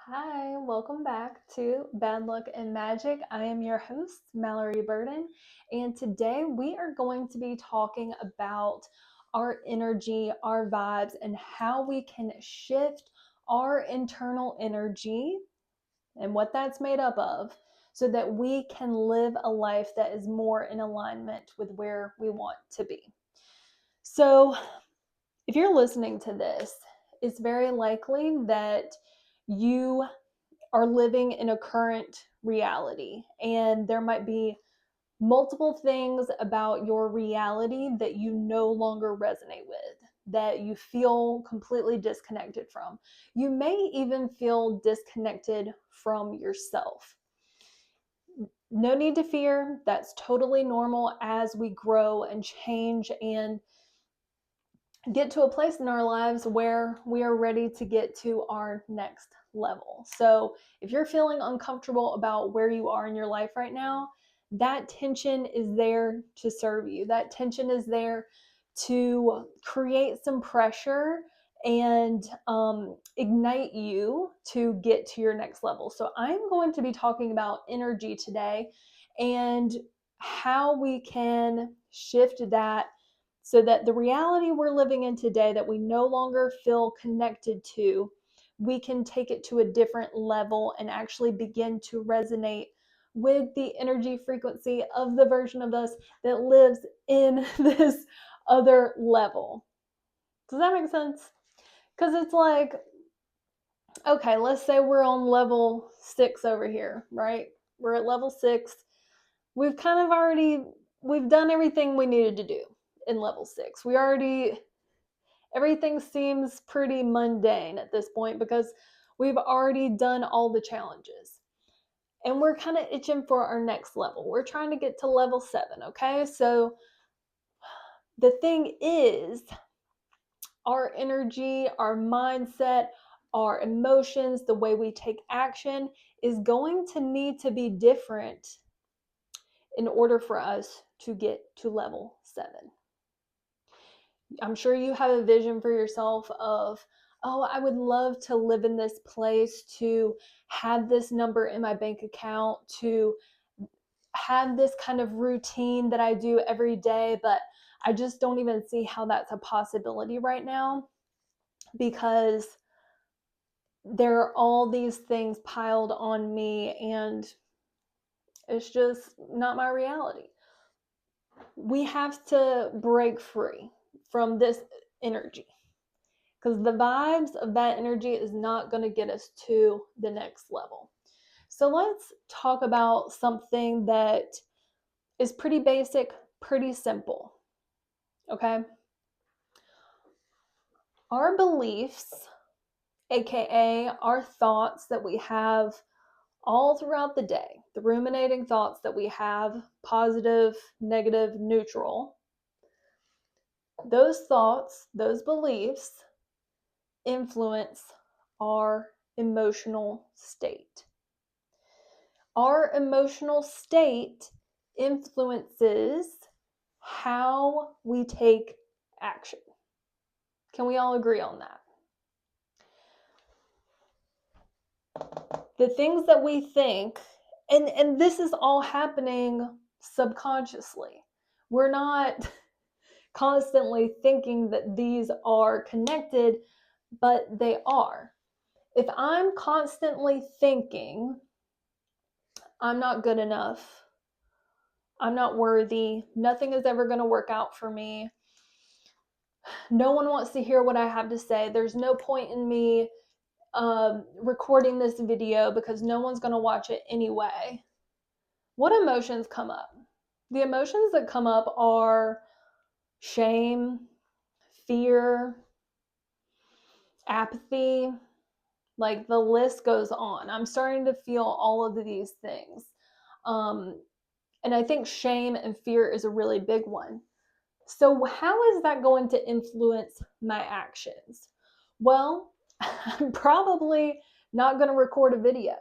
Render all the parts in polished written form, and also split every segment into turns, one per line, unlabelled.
Hi, welcome back to Bad Luck and Magic. I am your host, Mallory Burden, and today we are going to be talking about our energy, our vibes, and how we can shift our internal energy and what that's made up of so that we can live a life that is more in alignment with where we want to be. So, if you're listening to this, it's very likely that you are living in a current reality, and there might be multiple things about your reality that you no longer resonate with, that you feel completely disconnected from. You may even feel disconnected from yourself. No need to fear. That's totally normal as we grow and change and get to a place in our lives where we are ready to get to our next level. So, if you're feeling uncomfortable about where you are in your life right now, that tension is there to serve you. That tension is there to create some pressure and ignite you to get to your next level. So, I'm going to be talking about energy today and how we can shift that so that the reality we're living in today that we no longer feel connected to, we can take it to a different level and actually begin to resonate with the energy frequency of the version of us that lives in this other level. Does that make sense? Because it's like, okay, let's say we're on level 6 over here, right? We're at level 6. We've kind of already we've done everything we needed to do in level 6. Everything seems pretty mundane at this point because we've already done all the challenges. And we're kind of itching for our next level. We're trying to get to level 7, okay? So the thing is, our energy, our mindset, our emotions, the way we take action is going to need to be different in order for us to get to level 7. I'm sure you have a vision for yourself of, oh, I would love to live in this place, to have this number in my bank account, to have this kind of routine that I do every day, but I just don't even see how that's a possibility right now because there are all these things piled on me and it's just not my reality. We have to break free from this energy because the vibes of that energy is not going to get us to the next level. So let's talk about something that is pretty basic, pretty simple. Okay? Our beliefs, aka our thoughts that we have all throughout the day, the ruminating thoughts that we have, positive, negative, neutral, those thoughts, those beliefs influence our emotional state. Our emotional state influences how we take action. Can we all agree on that? The things that we think, and this is all happening subconsciously. We're not constantly thinking that these are connected, but they are. If I'm constantly thinking, I'm not good enough, I'm not worthy, nothing is ever going to work out for me, no one wants to hear what I have to say, there's no point in me recording this video because no one's going to watch it anyway, what emotions come up? The emotions that come up are shame, fear, apathy, like the list goes on. I'm starting to feel all of these things. And I think shame and fear is a really big one. So, how is that going to influence my actions? Well, I'm probably not going to record a video.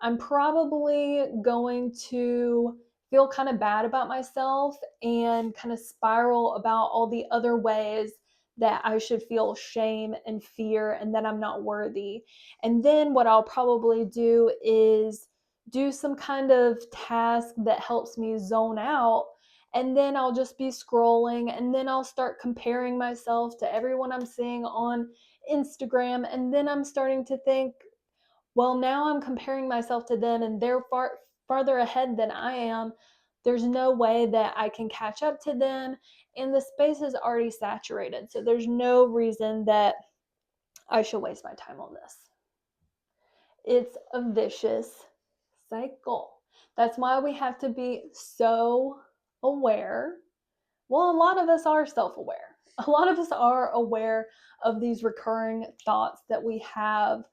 I'm probably going to feel kind of bad about myself and kind of spiral about all the other ways that I should feel shame and fear and that I'm not worthy. And then what I'll probably do is do some kind of task that helps me zone out. And then I'll just be scrolling, and then I'll start comparing myself to everyone I'm seeing on Instagram. And then I'm starting to think, well, now I'm comparing myself to them and they're farther ahead than I am. There's no way that I can catch up to them, and the space is already saturated. So there's no reason that I should waste my time on this. It's a vicious cycle. That's why we have to be so aware. Well, a lot of us are self-aware. A lot of us are aware of these recurring thoughts that we have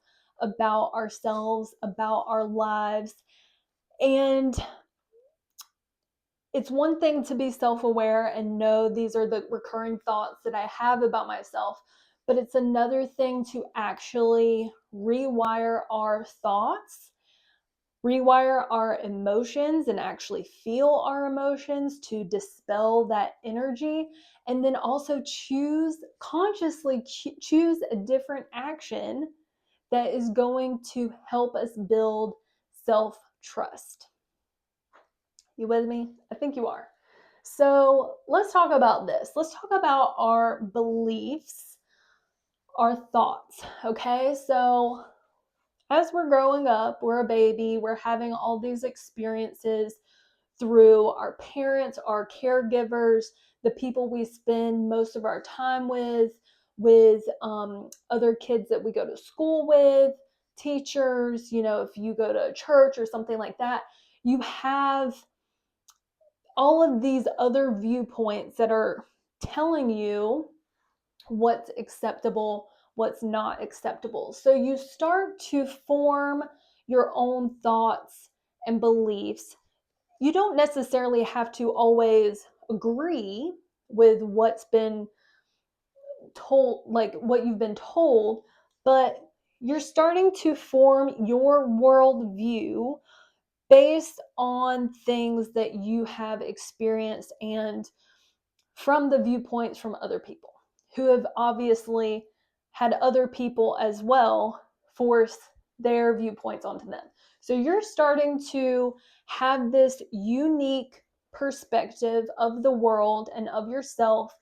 about ourselves, about our lives. And it's one thing to be self-aware and know these are the recurring thoughts that I have about myself, but it's another thing to actually rewire our thoughts, rewire our emotions, and actually feel our emotions to dispel that energy, and then also consciously choose a different action that is going to help us build self-trust. You with me? I think you are. So let's talk about this. Let's talk about our beliefs, our thoughts. Okay, so as we're growing up, we're a baby, we're having all these experiences through our parents, our caregivers, the people we spend most of our time with other kids that we go to school with, teachers, if you go to a church or something like that, you have all of these other viewpoints that are telling you what's acceptable, what's not acceptable. So you start to form your own thoughts and beliefs. You don't necessarily have to always agree with what's been told, like what you've been told, but you're starting to form your worldview based on things that you have experienced and from the viewpoints from other people who have obviously had other people as well force their viewpoints onto them. So you're starting to have this unique perspective of the world and of yourself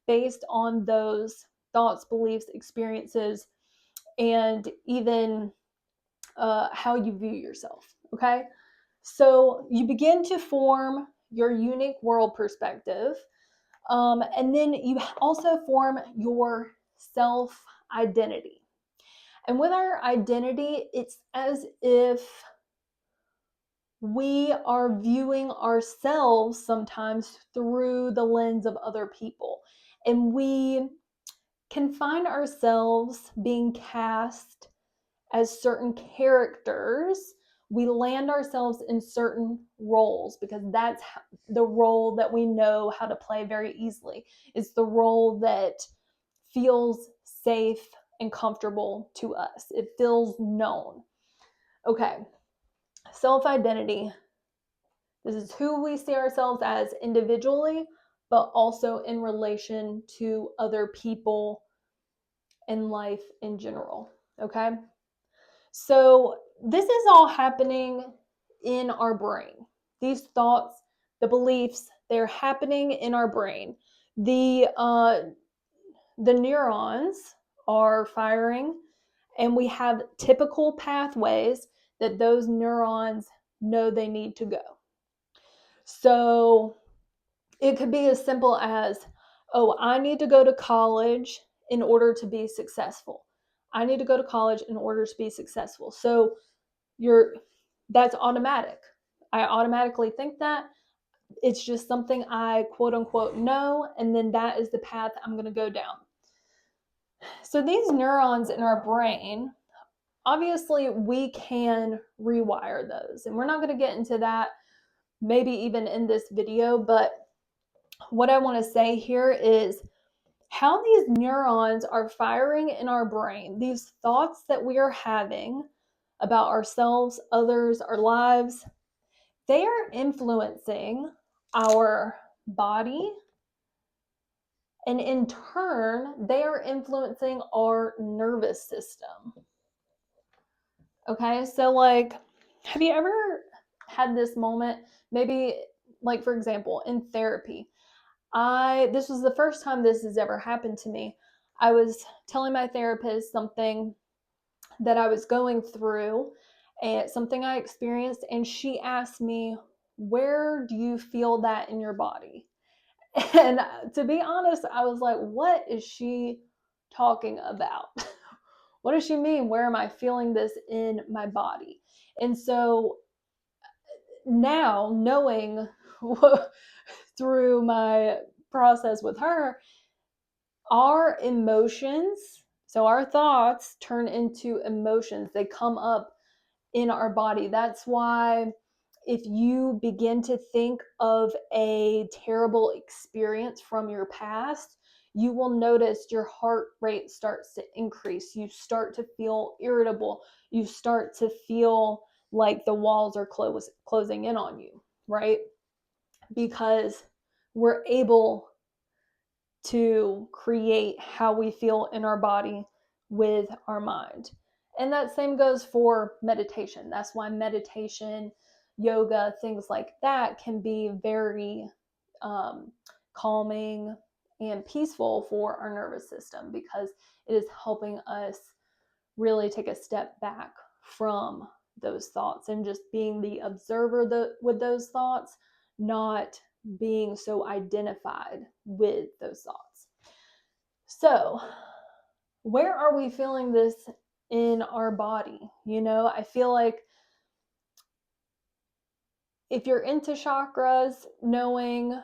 based on those thoughts, beliefs, experiences, and even how you view yourself. Okay. So you begin to form your unique world perspective. And then you also form your self identity. And with our identity, it's as if we are viewing ourselves sometimes through the lens of other people. And we can find ourselves being cast as certain characters. We land ourselves in certain roles because that's the role that we know how to play very easily. It's the role that feels safe and comfortable to us. It feels known. Okay, self-identity. This is who we see ourselves as individually, but also in relation to other people and life in general. Okay? So this is all happening in our brain. These thoughts, the beliefs, they're happening in our brain. The neurons are firing, and we have typical pathways that those neurons know they need to go. So it could be as simple as, oh, I need to go to college in order to be successful. I need to go to college in order to be successful. So that's automatic. I automatically think that. It's just something I quote unquote know, and then that is the path I'm going to go down. So these neurons in our brain, obviously we can rewire those, and we're not going to get into that maybe even in this video, but what I want to say here is how these neurons are firing in our brain, these thoughts that we are having about ourselves, others, our lives, they are influencing our body, And in turn, they are influencing our nervous system. Okay, so like, have you ever had this moment? Maybe, like, for example, in therapy, this was the first time this has ever happened to me. I was telling my therapist something that I was going through and something I experienced, and she asked me, "Where do you feel that in your body?" And to be honest, I was like, "What is she talking about?" What does she mean? Where am I feeling this in my body? And so now, knowing through my process with her, our emotions, so our thoughts turn into emotions, they come up in our body. That's why if you begin to think of a terrible experience from your past, you will notice your heart rate starts to increase. You start to feel irritable. You start to feel like the walls are closing in on you, right? Because we're able to create how we feel in our body with our mind. And that same goes for meditation. That's why meditation, yoga, things like that can be very calming and peaceful for our nervous system, because it is helping us really take a step back from those thoughts and just being the observer with those thoughts, not being so identified with those thoughts. So, where are we feeling this in our body? I feel like if you're into chakras, knowing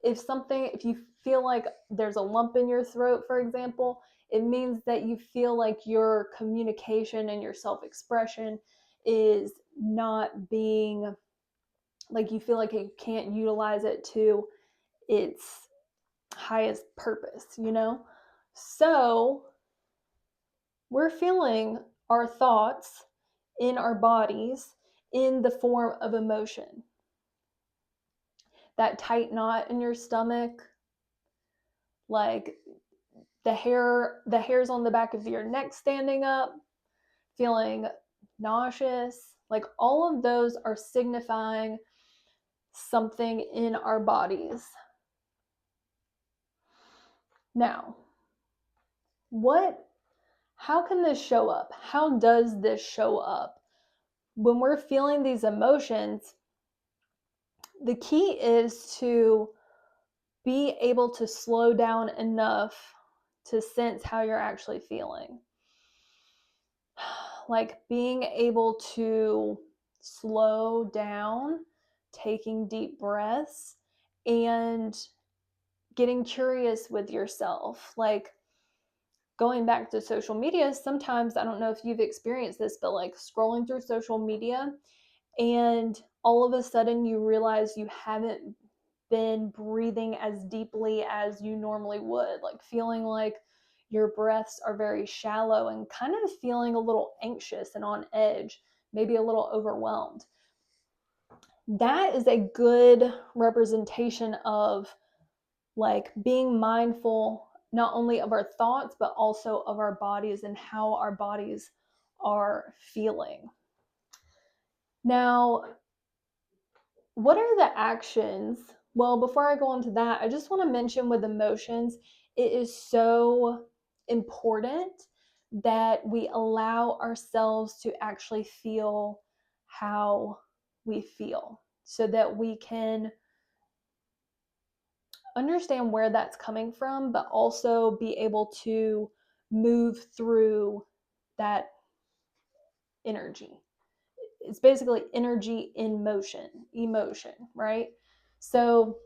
if you feel like there's a lump in your throat, for example, it means that you feel like your communication and your self-expression is not being, like, you feel like you can't utilize it to its highest purpose. So we're feeling our thoughts in our bodies in the form of emotion. That tight knot in your stomach, like the hairs on the back of your neck standing up, feeling nauseous, like all of those are signifying something in our bodies. Now, how can this show up? How does this show up? When we're feeling these emotions, the key is to be able to slow down enough to sense how you're actually feeling. Like being able to slow down, taking deep breaths, and getting curious with yourself. Like going back to social media, sometimes, I don't know if you've experienced this, but like scrolling through social media and all of a sudden you realize you haven't been breathing as deeply as you normally would, like feeling like your breaths are very shallow and kind of feeling a little anxious and on edge, maybe a little overwhelmed. That is a good representation of like being mindful not only of our thoughts but also of our bodies and how our bodies are feeling. Now, what are the actions? Well, before I go on to that, I just want to mention with emotions, it is so important that we allow ourselves to actually feel how we feel so that we can understand where that's coming from, but also be able to move through that energy. It's basically energy in motion, emotion, right? So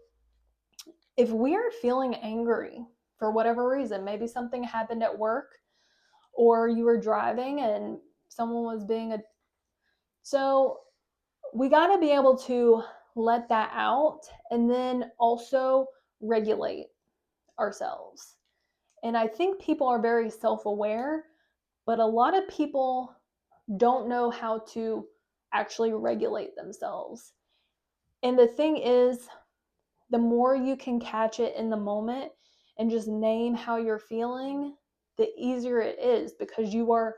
if we're feeling angry for whatever reason, maybe something happened at work or you were driving and someone was being a. So we got to be able to let that out and then also regulate ourselves. And I think people are very self-aware, but a lot of people don't know how to actually regulate themselves. And the thing is, the more you can catch it in the moment and just name how you're feeling, the easier it is, because you are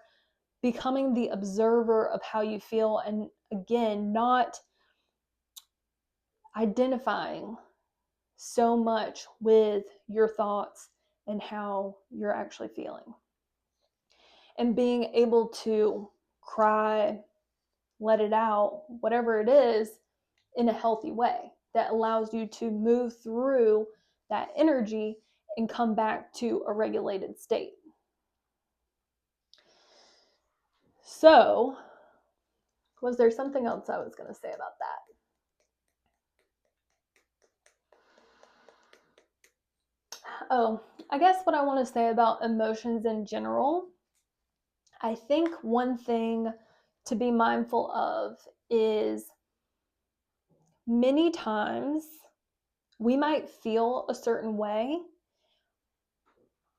becoming the observer of how you feel, and again, not identifying so much with your thoughts and how you're actually feeling. And being able to cry, let it out, whatever it is, in a healthy way that allows you to move through that energy and come back to a regulated state. So, was there something else I was going to say about that? Oh, I guess what I want to say about emotions in general, I think one thing to be mindful of is many times we might feel a certain way,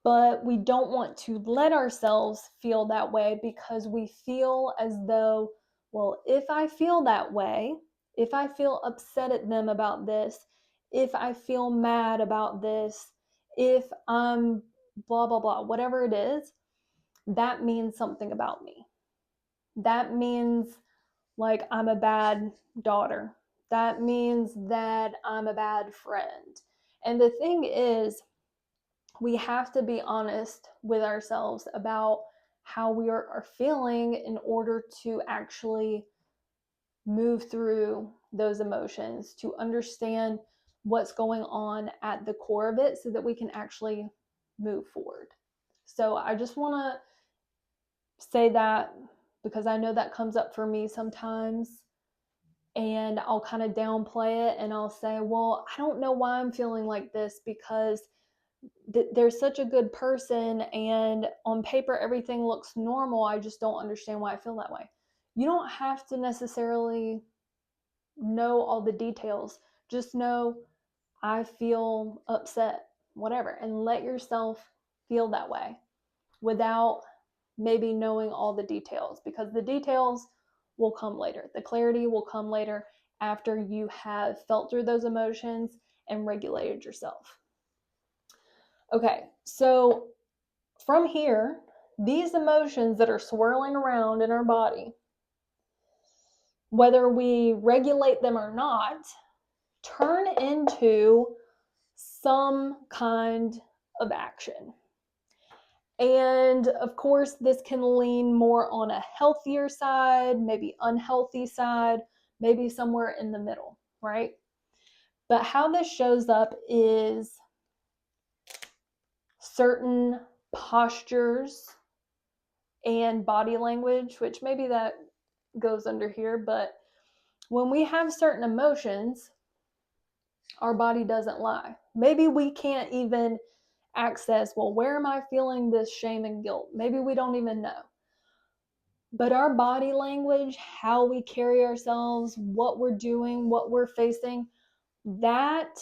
but we don't want to let ourselves feel that way because we feel as though, well, if I feel that way, if I feel upset at them about this, if I feel mad about this, if I'm blah, blah, blah, whatever it is, that means something about me. That means like I'm a bad daughter. That means that I'm a bad friend. And the thing is, we have to be honest with ourselves about how we are feeling in order to actually move through those emotions, to understand what's going on at the core of it so that we can actually move forward. So I just want to say that because I know that comes up for me sometimes, and I'll kind of downplay it and I'll say, well, I don't know why I'm feeling like this because they're such a good person and on paper everything looks normal. I just don't understand why I feel that way. You don't have to necessarily know all the details. Just know I feel upset, whatever, and let yourself feel that way without maybe knowing all the details, because the details will come later. The clarity will come later after you have felt through those emotions and regulated yourself. Okay, so from here, these emotions that are swirling around in our body, whether we regulate them or not, turn into some kind of action. And of course, this can lean more on a healthier side, maybe unhealthy side, maybe somewhere in the middle, right? But how this shows up is certain postures and body language, which maybe that goes under here, but when we have certain emotions, our body doesn't lie. Maybe we can't even access, well, where am I feeling this shame and guilt? Maybe we don't even know. But our body language, how we carry ourselves, what we're doing, what we're facing, that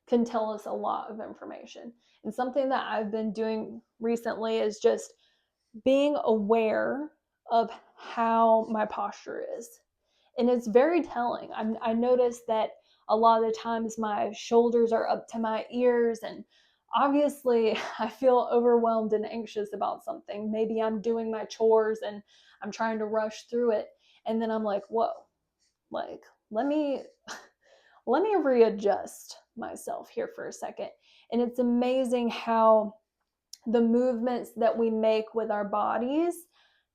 can tell us a lot of information. And something that I've been doing recently is just being aware of how my posture is. And it's very telling. I noticed that a lot of the times my shoulders are up to my ears, and obviously I feel overwhelmed and anxious about something. Maybe I'm doing my chores and I'm trying to rush through it, and then I'm like, whoa, like let me readjust myself here for a second. And it's amazing how the movements that we make with our bodies,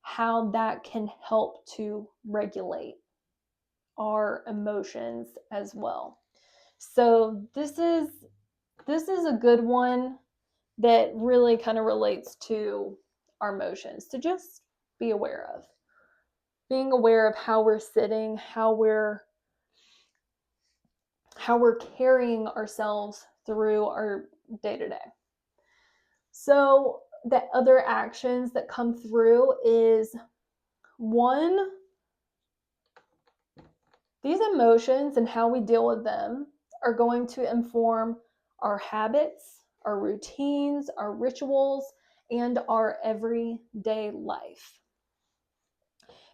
how that can help to regulate our emotions as well. So this is a good one that really kind of relates to our emotions, to just be aware of. Being aware of how we're sitting, how we're carrying ourselves through our day-to-day. So the other actions that come through is, one, these emotions and how we deal with them are going to inform our habits, our routines, our rituals, and our everyday life.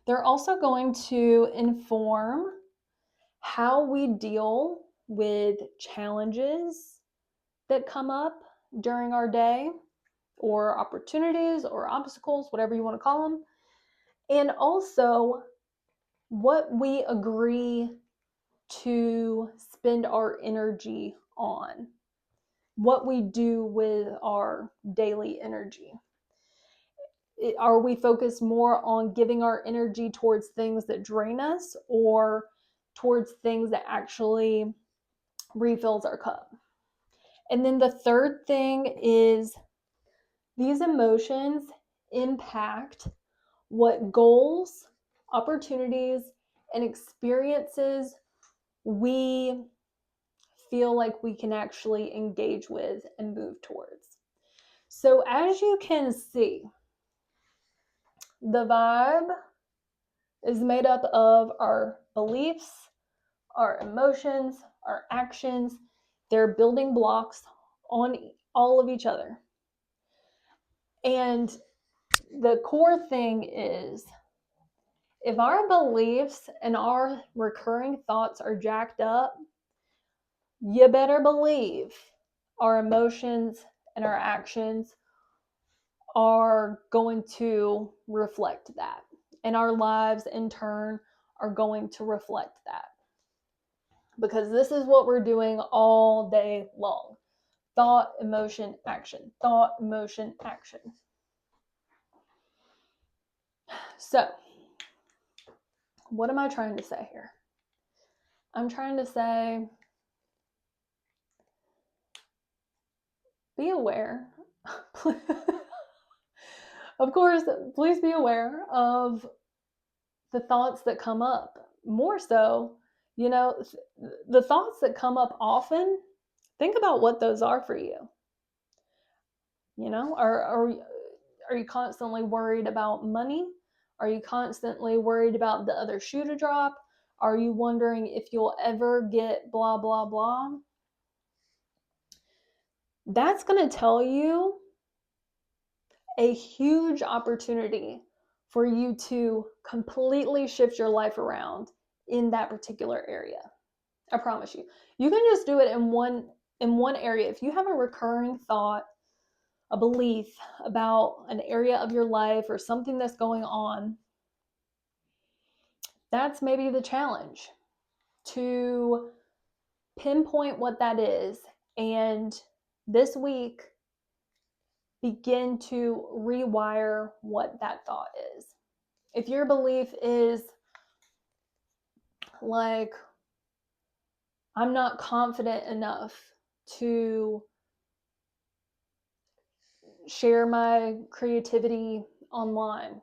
They're also going to inform how we deal with challenges that come up during our day, or opportunities or obstacles, whatever you want to call them, and also what we agree to spend our energy on, what we do with our daily energy. Are we focused more on giving our energy towards things that drain us, or towards things that actually refills our cup? And then the third thing is, these emotions impact what goals, opportunities, and experiences we feel like we can actually engage with and move towards. So as you can see, the vibe is made up of our beliefs, our emotions, our actions. They're building blocks on all of each other. And the core thing is, if our beliefs and our recurring thoughts are jacked up, you better believe our emotions and our actions are going to reflect that. And our lives, in turn, are going to reflect that. Because this is what we're doing all day long. Thought, emotion, action. Thought, emotion, action. So, what am I trying to say here? I'm trying to say, be aware. Of course, please be aware of the thoughts that come up. More so, the thoughts that come up often, think about what those are for you. Are you constantly worried about money? Are you constantly worried about the other shoe to drop? Are you wondering if you'll ever get blah, blah, blah? That's going to tell you a huge opportunity for you to completely shift your life around in that particular area. I promise you. You can just do it in one area. If you have a recurring thought, a belief about an area of your life or something that's going on, that's maybe the challenge, to pinpoint what that is, and this week begin to rewire what that thought is. If your belief is like, I'm not confident enough to share my creativity online,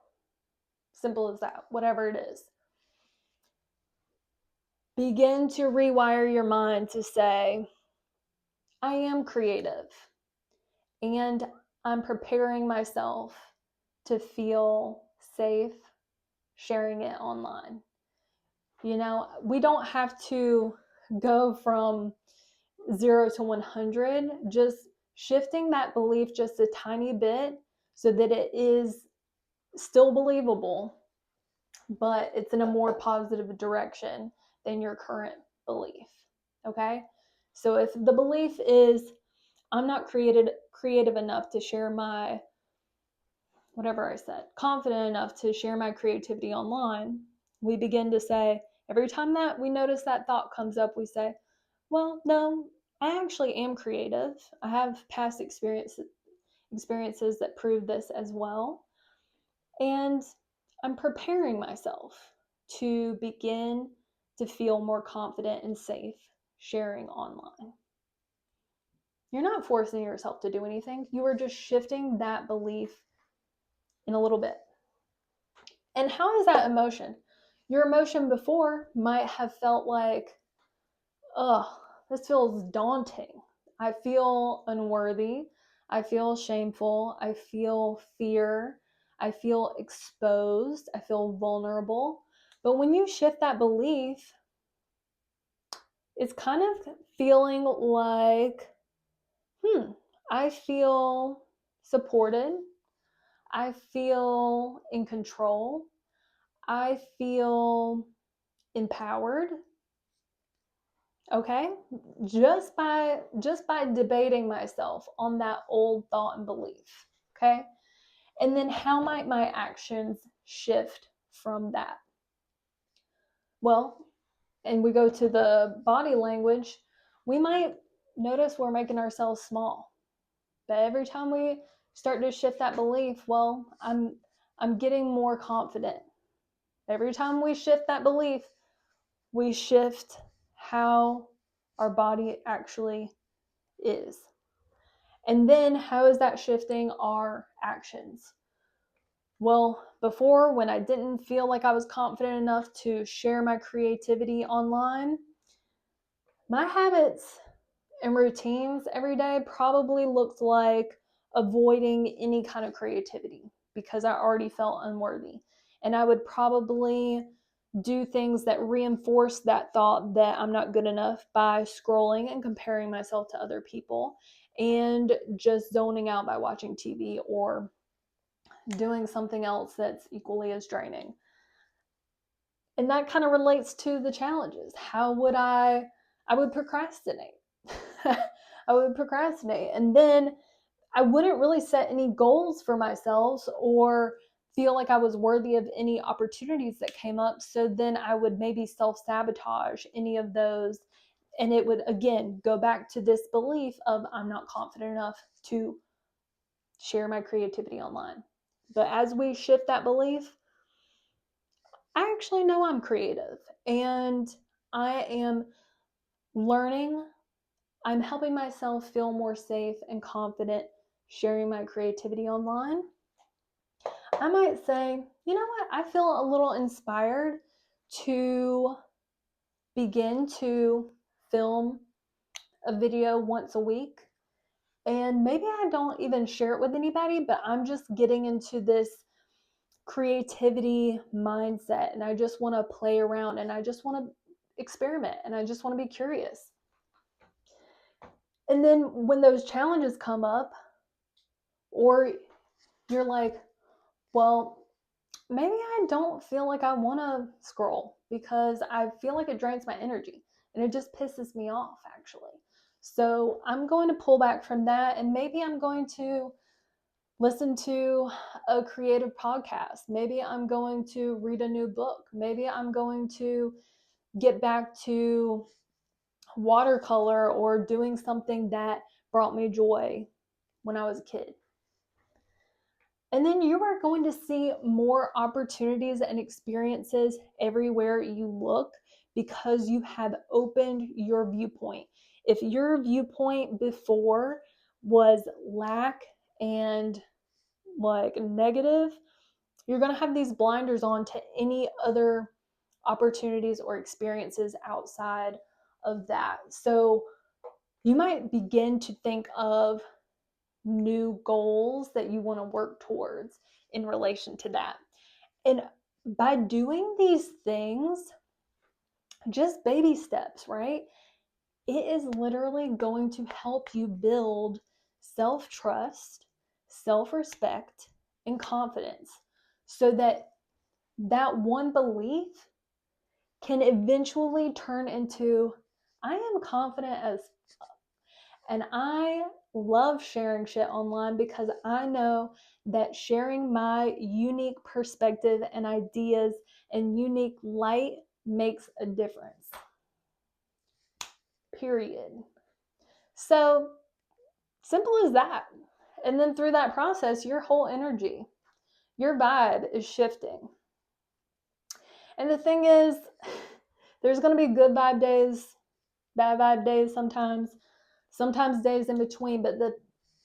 simple as that, whatever it is, begin to rewire your mind to say, I am creative, and I'm preparing myself to feel safe sharing it online. We don't have to go from 0 to 100, just shifting that belief just a tiny bit so that it is still believable, but it's in a more positive direction than your current belief. Okay? So if the belief is, I'm not creative enough to share my, whatever I said, confident enough to share my creativity online, we begin to say, every time that we notice that thought comes up, we say, well, no, I actually am creative. I have past experiences that prove this as well. And I'm preparing myself to begin to feel more confident and safe sharing online. You're not forcing yourself to do anything. You are just shifting that belief in a little bit. And how is that emotion? Your emotion before might have felt like, this feels daunting. I feel unworthy. I feel shameful. I feel fear. I feel exposed. I feel vulnerable. But when you shift that belief, it's kind of feeling like, I feel supported. I feel in control. I feel empowered. Okay? Just by debating myself on that old thought and belief. Okay? And then how might my actions shift from that? Well, and we go to the body language, we might notice we're making ourselves small. But every time we start to shift that belief, well, I'm getting more confident. Every time we shift that belief, we shift how our body actually is. And then how is that shifting our actions? Well, before, when I didn't feel like I was confident enough to share my creativity online, my habits and routines every day probably looked like avoiding any kind of creativity because I already felt unworthy. And I would probably do things that reinforce that thought that I'm not good enough by scrolling and comparing myself to other people and just zoning out by watching TV or doing something else that's equally as draining. And that kind of relates to the challenges. How would I would procrastinate. I would procrastinate. And then I wouldn't really set any goals for myself or feel like I was worthy of any opportunities that came up. So then I would maybe self-sabotage any of those. And it would, again, go back to this belief of I'm not confident enough to share my creativity online. But as we shift that belief, I actually know I'm creative and I am learning. I'm helping myself feel more safe and confident sharing my creativity online. I might say, you know what? I feel a little inspired to begin to film a video once a week. And maybe I don't even share it with anybody, but I'm just getting into this creativity mindset and I just want to play around and I just want to experiment and I just want to be curious. And then when those challenges come up, or you're like, well, maybe I don't feel like I want to scroll because I feel like it drains my energy and it just pisses me off, actually. So I'm going to pull back from that and maybe I'm going to listen to a creative podcast. Maybe I'm going to read a new book. Maybe I'm going to get back to watercolor or doing something that brought me joy when I was a kid. And then you are going to see more opportunities and experiences everywhere you look because you have opened your viewpoint. If your viewpoint before was lack and like negative, you're going to have these blinders on to any other opportunities or experiences outside of that. So you might begin to think of new goals that you want to work towards in relation to that. And by doing these things, just baby steps, right? It is literally going to help you build self-trust, self-respect, and confidence so that that one belief can eventually turn into I am confident as and I love sharing shit online because I know that sharing my unique perspective and ideas and unique light makes a difference. Period. So simple as that. And then through that process, your whole energy, your vibe is shifting. And the thing is, there's going to be good vibe days, bad vibe days sometimes days in between, but the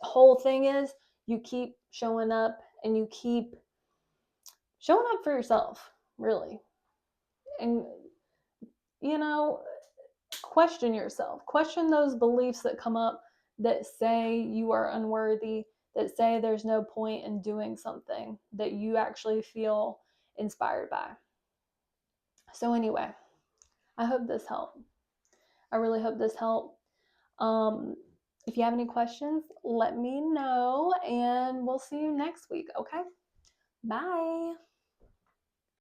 whole thing is you keep showing up and you keep showing up for yourself, really. And, you know, question yourself. Question those beliefs that come up that say you are unworthy, that say there's no point in doing something that you actually feel inspired by. So anyway, I hope this helped. I really hope this helped. If you have any questions, let me know and we'll see you next week, okay? Bye.